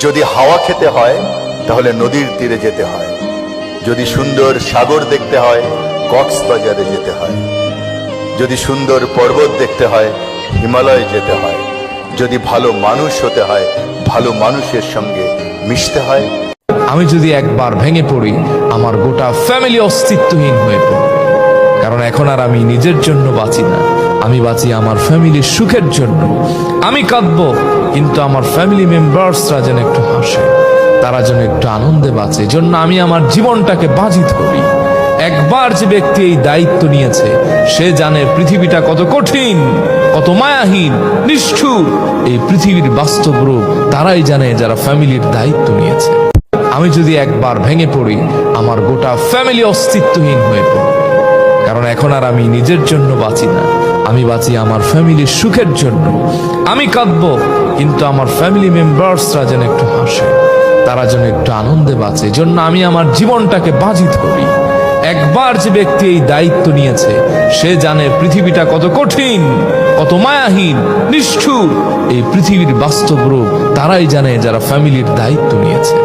যদি হাওয়া খেতে হয় তাহলে নদীর তীরে যেতে হয়, যদি সুন্দর সাগর দেখতে হয় কক্সবাজারে যেতে হয়, যদি সুন্দর পর্বত দেখতে হয় হিমালয়ে যেতে হয়, যদি ভালো মানুষ হতে হয় ভালো মানুষের সঙ্গে মিশতে হয়। আমি যদি একবার ভেঙে পড়ি আমার গোটা ফ্যামিলি অস্তিত্বহীন হয়ে পড়ে, কারণ এখন আর আমি নিজের জন্য বাঁচি না, আমি বাঁচি আমার ফ্যামিলির সুখের জন্য। আমি কাঁদবো কিন্তু আমার ফ্যামিলি মেম্বার্সরা যেন একটু হাসে, তারা যেন একটু আনন্দে বাঁচে, জন্য আমি আমার জীবনটাকে বাজি ধরি। একবার যে ব্যক্তি এই দায়িত্ব নিয়েছে সে জানে পৃথিবীটা কত কঠিন, কত মায়াহীন, নিষ্ঠুর। এই পৃথিবীর বাস্তব রূপ তারাই জানে যারা ফ্যামিলির দায়িত্ব নিয়েছে। আমি যদি একবার ভেঙে পড়ি আমার গোটা ফ্যামিলি অস্তিত্বহীন হয়ে পড়ে, কারণ এখন আর আমি নিজের জন্য বাঁচি না, আমি বাঁচি আমার ফ্যামিলির সুখের জন্য। আমি কাঁদবো কিন্তু আমার ফ্যামিলি মেম্বার্সরা যেন একটু হাসে, তারা যেন একটু আনন্দে বাঁচে, জন্য আমি আমার জীবনটাকে বাজি ধরি। একবার যে ব্যক্তি এই দায়িত্ব নিয়েছে সে জানে পৃথিবীটা কত কঠিন, কত মায়াহীন, নিষ্ঠুর। এই পৃথিবীর বাস্তব রূপ তারাই জানে যারা ফ্যামিলির দায়িত্ব নিয়েছে।